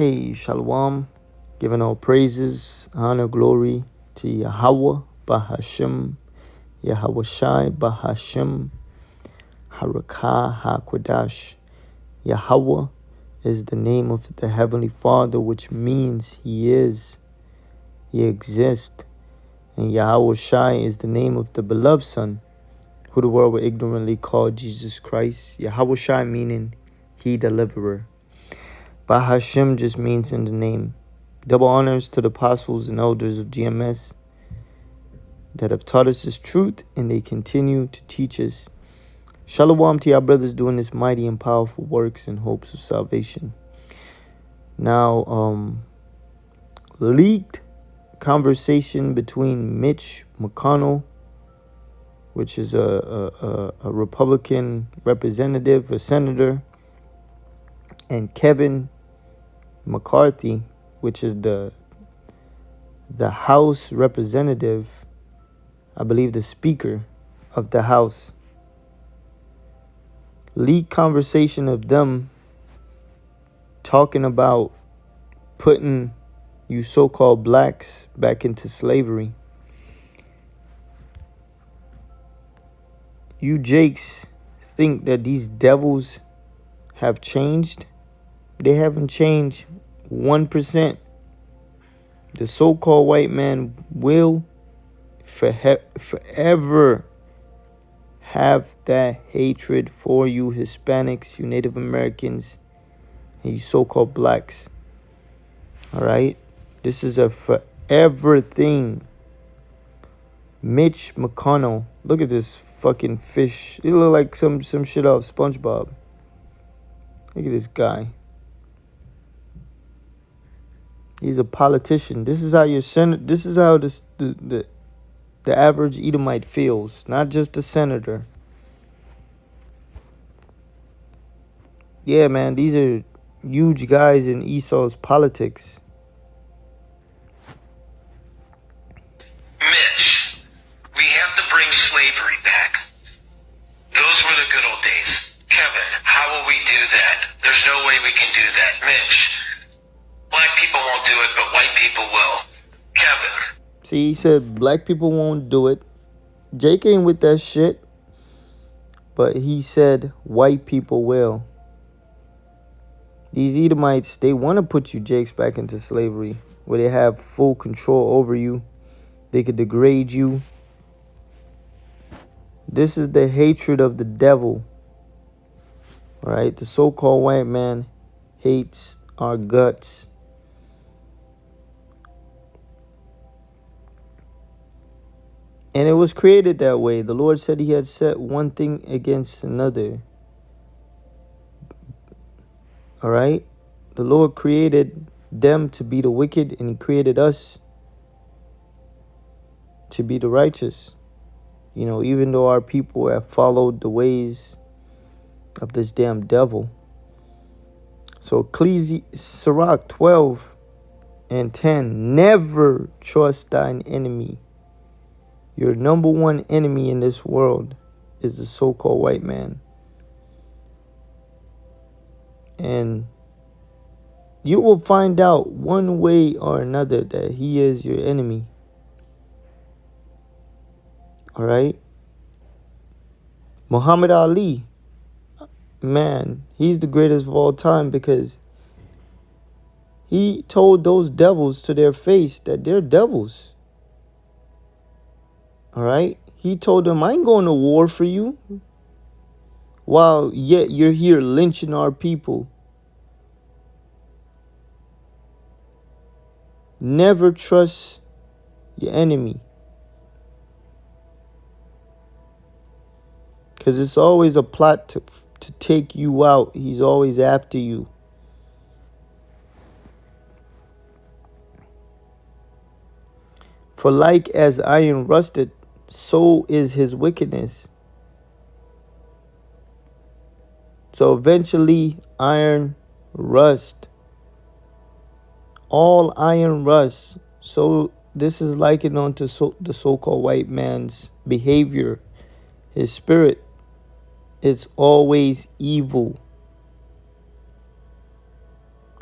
Hey, Shalom, giving all praises, honor, glory to Yahweh, Bahashem, Yahweh Shai, Bahashem, Harakah, HaKodash. Yahweh is the name of the Heavenly Father, which means He is, He exists. And Yahweh Shai is the name of the beloved Son, who the world will ignorantly call Jesus Christ. Yahweh Shai meaning He deliverer. Bahashem just means in the name. Double honors to the apostles and elders of GMS that have taught us this truth, and they continue to teach us. Shalom to our brothers doing this mighty and powerful works in hopes of salvation. Now, leaked conversation between Mitch McConnell, which is a Republican representative, a senator, and Kevin McCarthy, which is the House representative, I believe the Speaker of the House. Leaked conversation of them talking about putting you so-called blacks back into slavery. You Jakes think that these devils have changed? They haven't changed 1%. The so-called white man will forever have that hatred for you Hispanics, you Native Americans, and you so-called blacks. All right? This is a forever thing. Mitch McConnell. Look at this fucking fish. He look like some shit off SpongeBob. Look at this guy. He's a politician. This is how this is how the average Edomite feels, not just the senator. Yeah, man, these are huge guys in Esau's politics. Mitch, we have to bring slavery back. Those were the good old days. Kevin, how will we do that? There's no way we can do that. Mitch, black people won't do it, but white people will. Kevin. See, he said black people won't do it. Jake ain't with that shit. But he said white people will. These Edomites, they want to put you Jakes back into slavery, where they have full control over you. They could degrade you. This is the hatred of the devil. All right? The so-called white man hates our guts. And it was created that way. The Lord said He had set one thing against another. All right? The Lord created them to be the wicked, and He created us to be the righteous. You know, even though our people have followed the ways of this damn devil. So Sirach 12:10. Never trust thine enemy. Your number one enemy in this world is the so-called white man. And you will find out one way or another that he is your enemy. All right? Muhammad Ali, man, he's the greatest of all time because he told those devils to their face that they're devils. All right? He told them, I ain't going to war for you. While yet you're here lynching our people. Never trust your enemy. Because it's always a plot to take you out. He's always after you. For like as iron rusted, so is his wickedness. So eventually, iron rust. All iron rust. So this is likened onto the so-called white man's behavior. His spirit. It's always evil.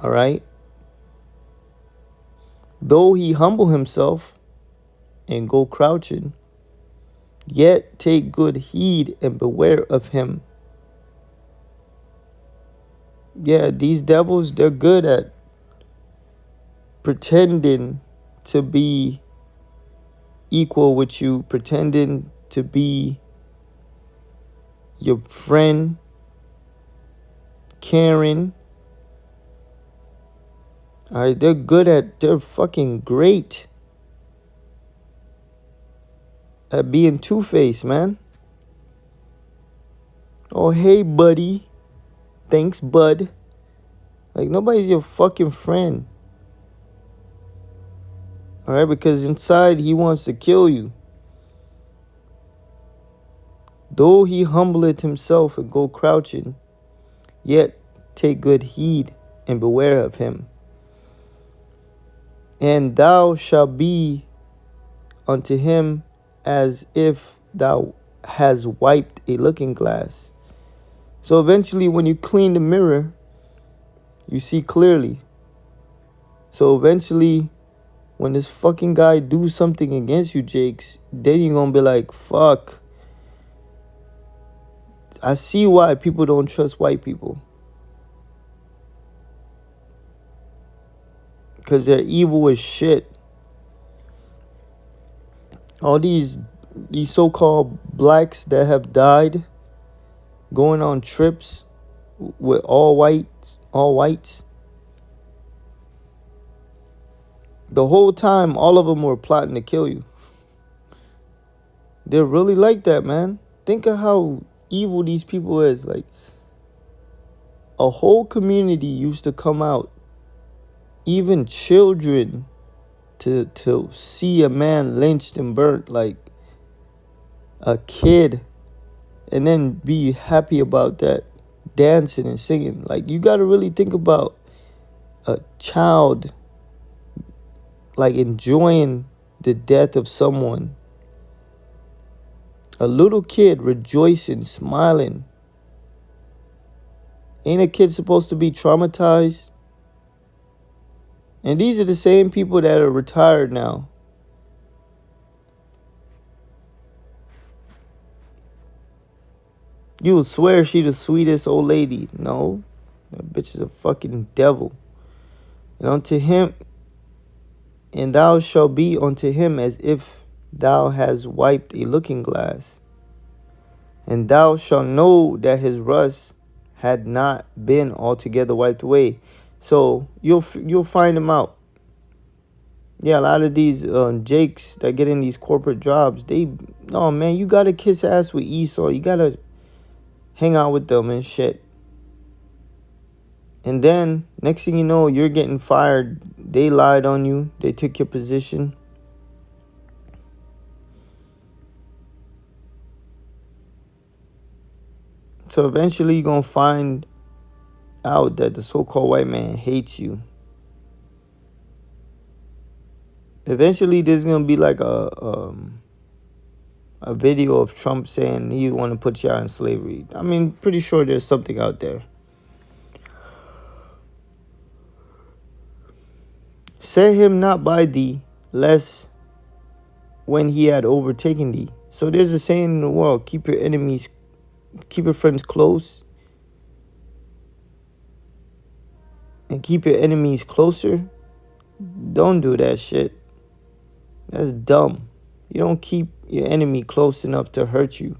All right? Though he humble himself and go crouching, yet take good heed and beware of him. Yeah, these devils, they're good at pretending to be equal with you, pretending to be your friend, caring. All right, they're fucking great at being two-faced, man. Oh, hey, buddy. Thanks, bud. Like, nobody's your fucking friend. All right, because inside he wants to kill you. Though he humbleth himself and go crouching, yet take good heed and beware of him. And thou shalt be unto him as if thou hast wiped a looking glass. So eventually when you clean the mirror, you see clearly. So eventually when this fucking guy do something against you, Jakes, then you're gonna be like, fuck. I see why people don't trust white people. Because they're evil as shit. All these so-called blacks that have died going on trips with all whites. The whole time, all of them were plotting to kill you. They're really like that, man. Think of how evil these people is. Like, a whole community used to come out, even children, to see a man lynched and burnt, like a kid, and then be happy about that, dancing and singing. Like, you got to really think about a child, like, enjoying the death of someone. A little kid rejoicing, smiling. Ain't a kid supposed to be traumatized? And these are the same people that are retired now. You will swear she the sweetest old lady. No, that bitch is a fucking devil. And unto him, and thou shalt be unto him as if thou hast wiped a looking glass. And thou shalt know that his rust had not been altogether wiped away. So you'll find him out. Yeah, a lot of these Jakes that get in these corporate jobs, oh man, you gotta kiss ass with Esau. You gotta hang out with them and shit. And then next thing you know, you're getting fired. They lied on you. They took your position. So eventually you're going to find out that the so-called white man hates you. Eventually there's going to be like a video of Trump saying he want to put y'all in slavery. I mean, pretty sure there's something out there. Set him not by thee, lest when he had overtaken thee. So there's a saying in the world, keep your friends close and keep your enemies closer. Don't do that shit. That's dumb. You don't keep your enemy close enough to hurt you.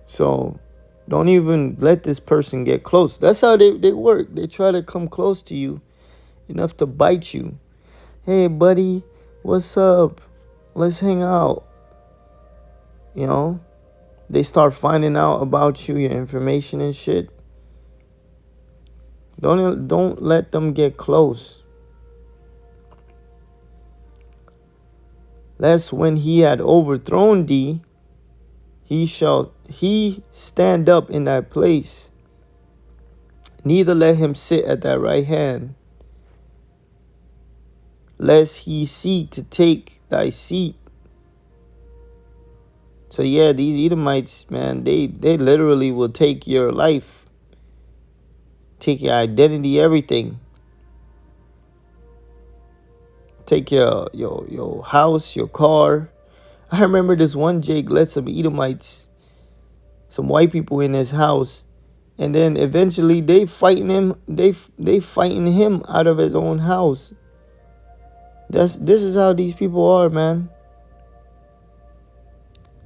So don't even let this person get close. That's how they work. They try to come close to you enough to bite you. Hey, buddy, what's up? Let's hang out. You know, they start finding out about you, your information and shit. Don't let them get close. Lest when he had overthrown thee, he stand up in thy place. Neither let him sit at thy right hand, lest he seek to take thy seat. So yeah, these Edomites, man, they literally will take your life, take your identity, everything. Take your house, your car. I remember this one Jake let some Edomites, some white people in his house, and then eventually they fighting him. They fighting him out of his own house. This is how these people are, man.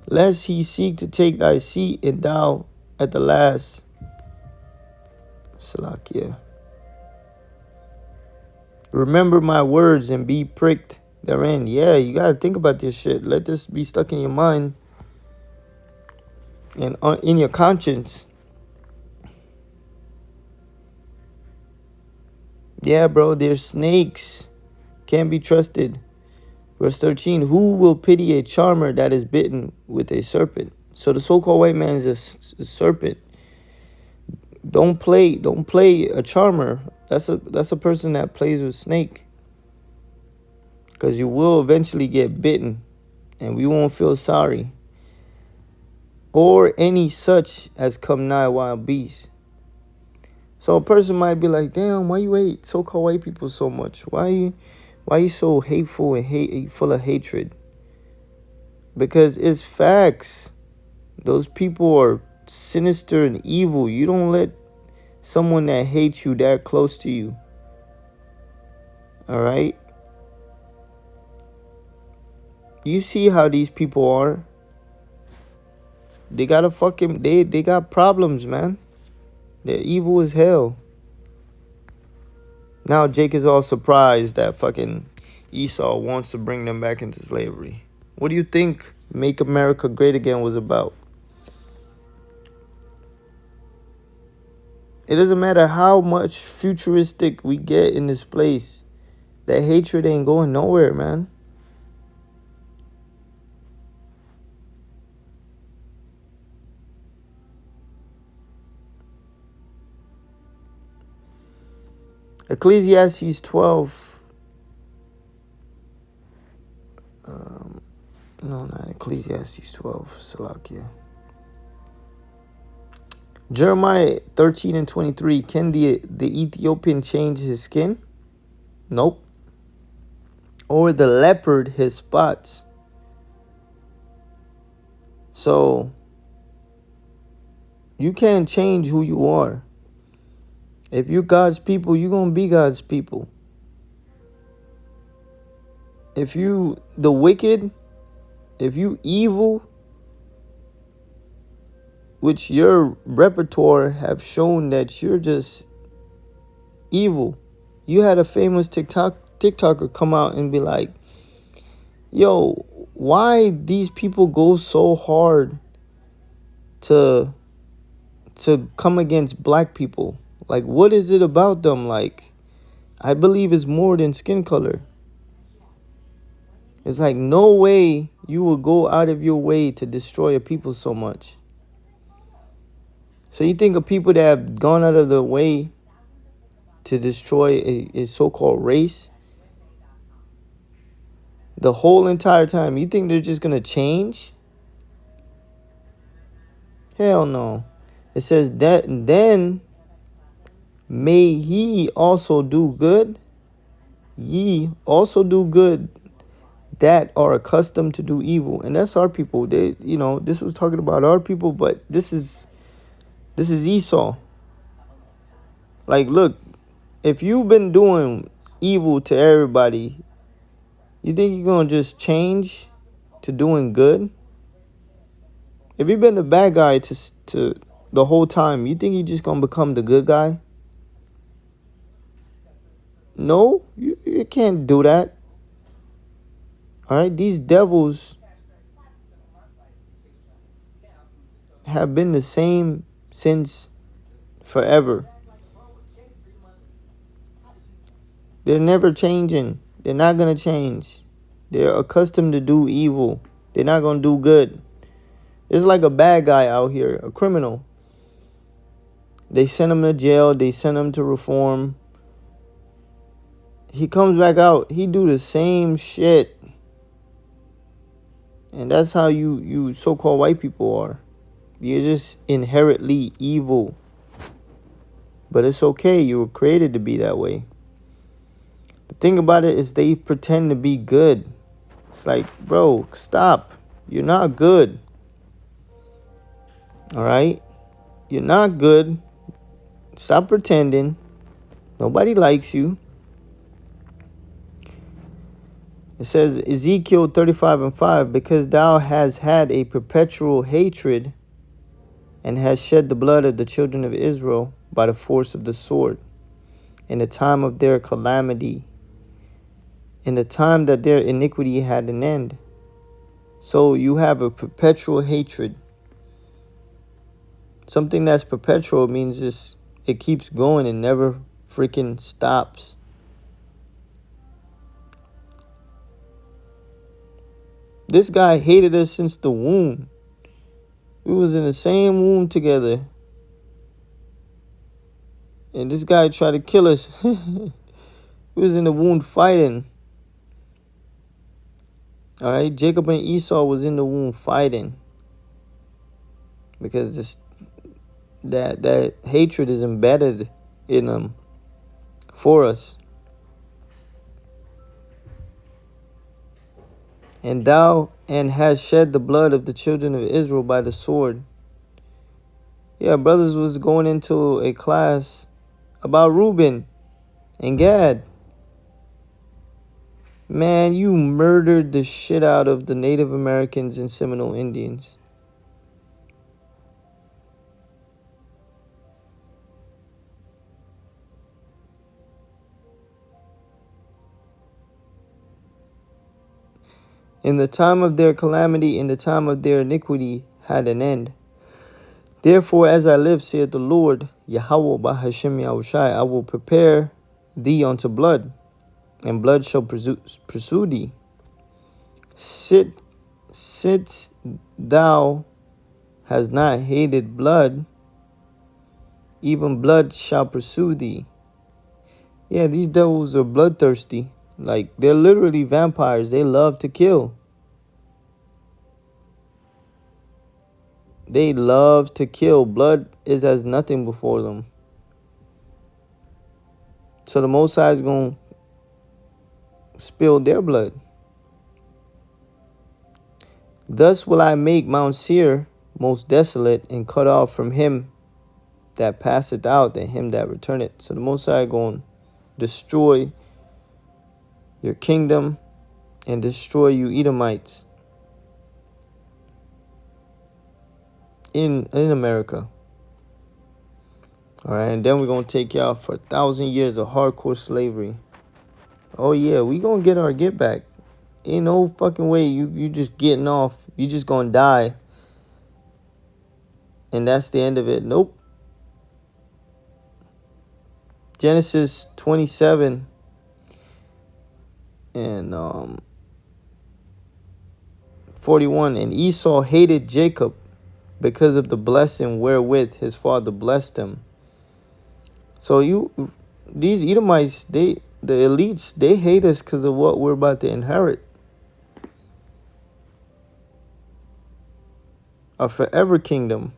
Lest he seek to take thy seat, and thou at the last. Salakia. Remember my words and be pricked therein. Yeah, you gotta think about this shit. Let this be stuck in your mind and in your conscience. Yeah, bro, there's snakes. Can't be trusted. Verse 13, who will pity a charmer that is bitten with a serpent? So the so-called white man is a serpent. Don't play a charmer. That's a person that plays with snake. Because you will eventually get bitten, and we won't feel sorry. Or any such as come nigh wild beasts. So a person might be like, damn, why you hate so-called white people so much? Why you so hateful and full of hatred? Because it's facts. Those people are sinister and evil. You don't let someone that hates you that close to you. All right? You see how these people are. They got they got problems, man. They're evil as hell. Now Jake is all surprised that fucking Esau wants to bring them back into slavery. What do you think Make America Great Again was about? It doesn't matter how much futuristic we get in this place. That hatred ain't going nowhere, man. Ecclesiastes 12. No, not Ecclesiastes 12. Salakia. Jeremiah 13 and 23. Can the Ethiopian change his skin? Nope. Or the leopard his spots. So you can't change who you are. If you're God's people, you're going to be God's people. If you the wicked, if you evil, which your repertoire have shown that you're just evil. You had a famous TikToker come out and be like, yo, why these people go so hard to come against black people? Like, what is it about them? Like, I believe it's more than skin color. It's like, no way you will go out of your way to destroy a people so much. So you think of people that have gone out of the way to destroy a so-called race the whole entire time, you think they're just going to change? Hell no. It says that then may he also do good. Ye also do good that are accustomed to do evil. And that's our people. They, this was talking about our people, but this is Esau. Like, look, if you've been doing evil to everybody, you think you're going to just change to doing good? If you've been the bad guy to the whole time, you think you're just going to become the good guy? No, you can't do that. All right, these devils have been the same since forever. They're never changing. They're not going to change. They're accustomed to do evil. They're not going to do good. It's like a bad guy out here, a criminal. They send him to jail. They send him to reform. He comes back out. He do the same shit. And that's how you so-called white people are. You're just inherently evil. But it's okay. You were created to be that way. The thing about it is they pretend to be good. It's like, bro, stop. You're not good. All right? You're not good. Stop pretending. Nobody likes you. It says Ezekiel 35:5, because thou hast had a perpetual hatred and hast shed the blood of the children of Israel by the force of the sword in the time of their calamity, in the time that their iniquity had an end. So you have a perpetual hatred. Something that's perpetual means it keeps going and never freaking stops. This guy hated us since the womb. We was in the same womb together. And this guy tried to kill us. We was in the womb fighting. All right, Jacob and Esau was in the womb fighting. Because that hatred is embedded in them for us. And thou hast shed the blood of the children of Israel by the sword. Yeah, brothers was going into a class about Reuben and Gad. Man, you murdered the shit out of the Native Americans and Seminole Indians. In the time of their calamity, in the time of their iniquity had an end. Therefore, as I live, saith the Lord, Yahweh Bahashem Yahushai, I will prepare thee unto blood, and blood shall pursue thee. Sit thou hast not hated blood, even blood shall pursue thee. Yeah, these devils are bloodthirsty. Like, they're literally vampires. They love to kill. They love to kill. Blood is as nothing before them. So the Most High is going to spill their blood. Thus will I make Mount Seir most desolate, and cut off from him that passeth out and him that returneth. So the Most High is going to destroy your kingdom and destroy you Edomites in America. All right, and then we're going to take y'all for 1,000 years of hardcore slavery. Oh yeah, we going to get our get back. Ain't no fucking way you just getting off. You just going to die. And that's the end of it. Nope. Genesis 27 and 41. And Esau hated Jacob because of the blessing wherewith his father blessed him. So these Edomites, the elites, they hate us because of what we're about to inherit. A forever kingdom.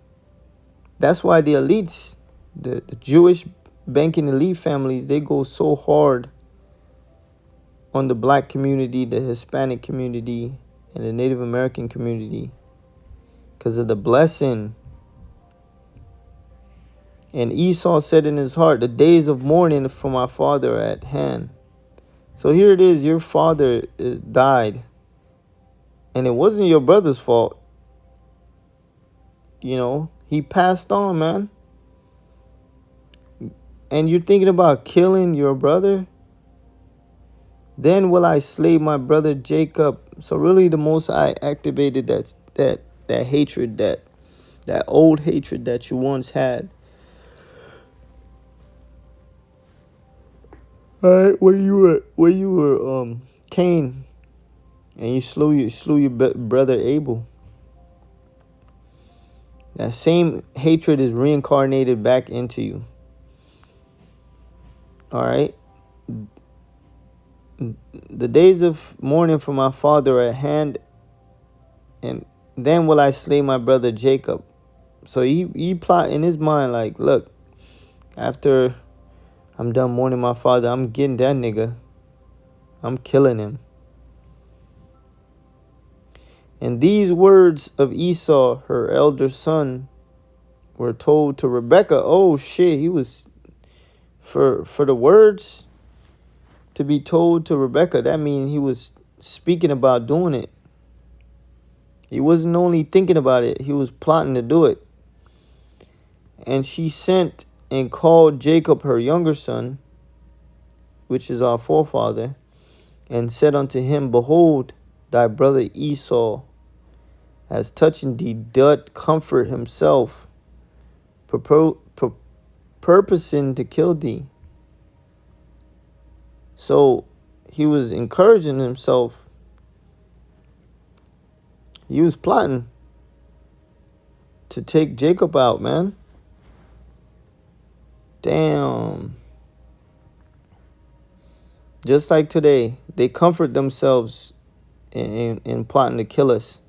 That's why the elites, the Jewish banking elite families, they go so hard on the black community, the Hispanic community, and the Native American community because of the blessing. And Esau said in his heart, the days of mourning for my father are at hand. So here it is, your father died. And it wasn't your brother's fault. You know, he passed on, man. And you're thinking about killing your brother? Then will I slay my brother Jacob. So really the Most High activated that hatred, that old hatred that you once had. All right, where you were Cain, and you slew your brother Abel. That same hatred is reincarnated back into you. All right. The days of mourning for my father are at hand, and then will I slay my brother Jacob. So he plot in his mind like, look, After I'm done mourning my father, I'm getting that nigga. I'm killing him. And these words of Esau, her elder son, were told to Rebekah. Oh shit, he was for the words to be told to Rebekah, that means he was speaking about doing it. He wasn't only thinking about it, he was plotting to do it. And she sent and called Jacob her younger son, which is our forefather, and said unto him, Behold, thy brother Esau has touching thee doth comfort himself, purposing to kill thee. So he was encouraging himself. He was plotting to take Jacob out, man. Damn. Just like today, they comfort themselves in plotting to kill us.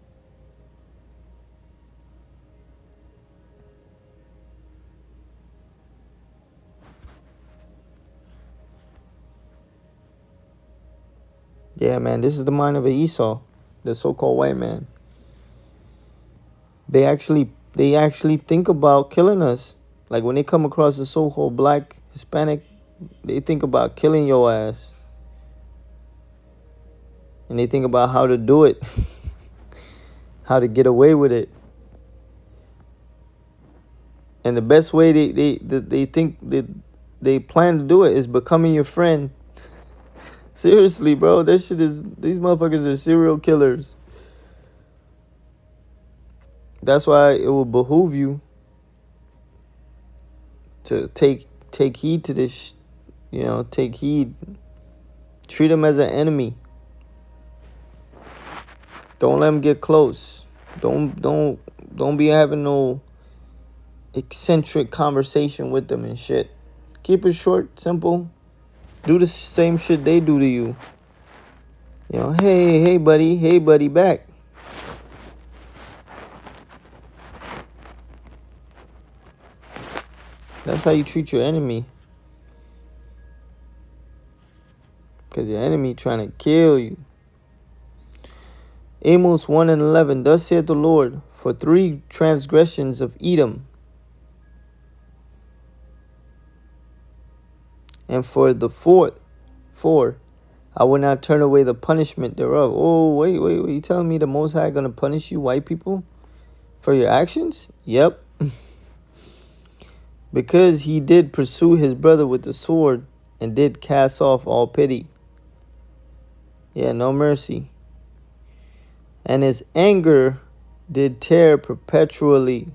Yeah, man, this is the mind of an Esau, the so-called white man. They actually think about killing us. Like when they come across a so-called black Hispanic, they think about killing your ass. And they think about how to do it. How to get away with it. And the best way they think that they plan to do it is becoming your friend. Seriously, bro, these motherfuckers are serial killers. That's why it will behoove you to take heed to this, take heed. Treat them as an enemy. Don't let them get close. Don't be having no eccentric conversation with them and shit. Keep it short, simple. Do the same shit they do to you. Hey buddy, back. That's how you treat your enemy. Because your enemy trying to kill you. Amos 1:11. Thus saith the Lord, for 3 transgressions of Edom, and for the 4th, I will not turn away the punishment thereof. Oh, wait. You telling me the Most High going to punish you white people for your actions? Yep. Because he did pursue his brother with the sword and did cast off all pity. Yeah, no mercy. And his anger did tear perpetually.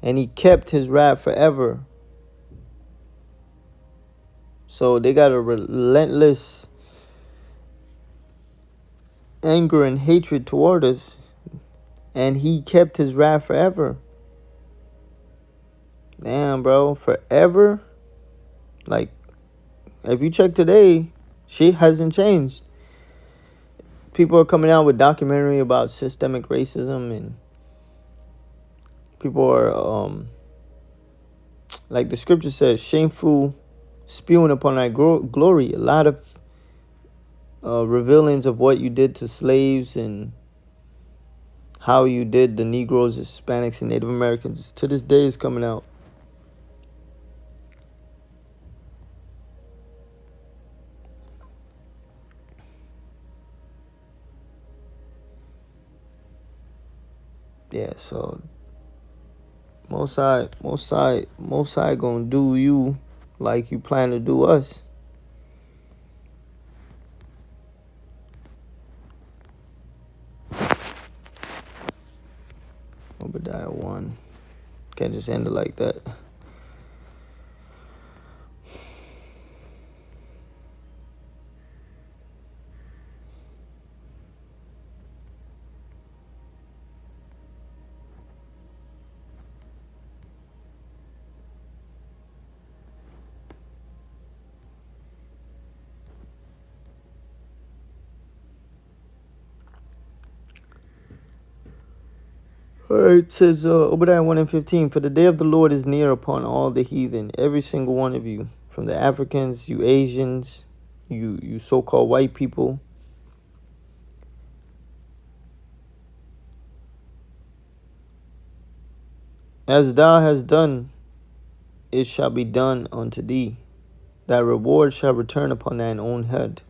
And he kept his wrath forever. So they got a relentless anger and hatred toward us. And he kept his wrath forever. Damn, bro. Forever? Like, if you check today, shit hasn't changed. People are coming out with documentary about systemic racism, and people are, like the scripture says, shameful spewing upon thy glory. A lot of revealings of what you did to slaves and how you did the Negroes, Hispanics, and Native Americans to this day is coming out. Yeah, so Most High gonna do you like you plan to do us. Obadiah 1. Can't just end it like that. Alright, it says Obadiah 1:15, for the day of the Lord is near upon all the heathen, every single one of you, from the Africans, you Asians, you so-called white people. As thou hast done, it shall be done unto thee. Thy reward shall return upon thine own head.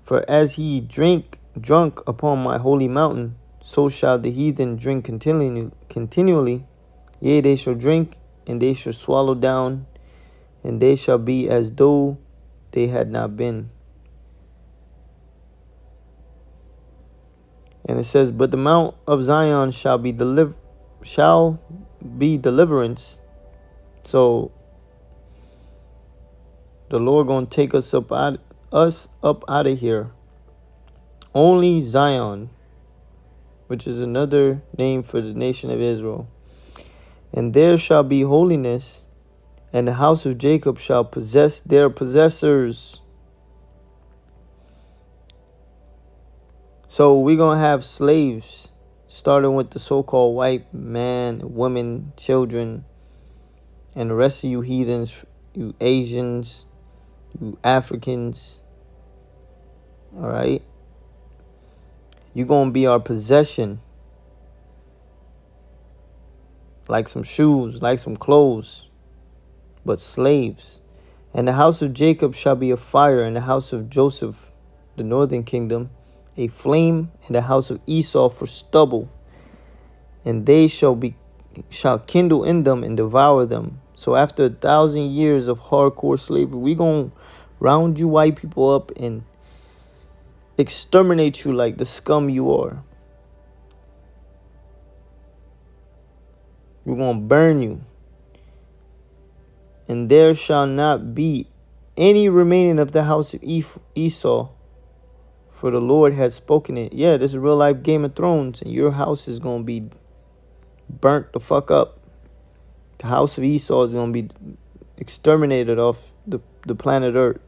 For as he drunk upon my holy mountain, so shall the heathen drink continually. Yea, they shall drink, and they shall swallow down, and they shall be as though they had not been. And it says, but the mount of Zion shall be deliverance. So the Lord gonna take us up out of here. Only Zion, which is another name for the nation of Israel. And there shall be holiness, and the house of Jacob shall possess their possessors. So we're going to have slaves, starting with the so-called white man, women, children, and the rest of you heathens, you Asians, you Africans. All right? You're going to be our possession. Like some shoes, like some clothes, but slaves. And the house of Jacob shall be a fire, and the house of Joseph, the northern kingdom, a flame, and the house of Esau for stubble. And they shall kindle in them and devour them. So after 1,000 years of hardcore slavery, we gonna round you white people up and exterminate you like the scum you are. We're going to burn you. And there shall not be any remaining of the house of Esau, for the Lord had spoken it. Yeah, this is real life Game of Thrones, and your house is going to be burnt the fuck up. The house of Esau is going to be exterminated off the planet Earth.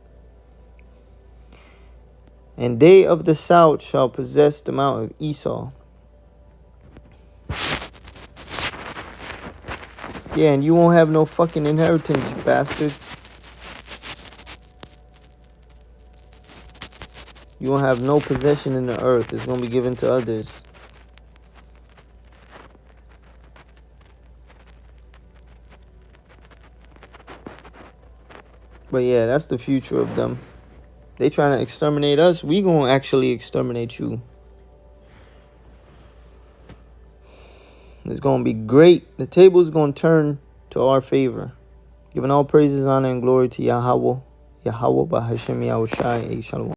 And they of the south shall possess the mount of Esau. Yeah, and you won't have no fucking inheritance, you bastard. You won't have no possession in the earth. It's going to be given to others. But yeah, that's the future of them. They trying to exterminate us. We going to actually exterminate you. It's going to be great. The table is going to turn to our favor. Giving all praises, honor, and glory to Yahweh. Yahweh, Bahashem, Yahushai, Shalom.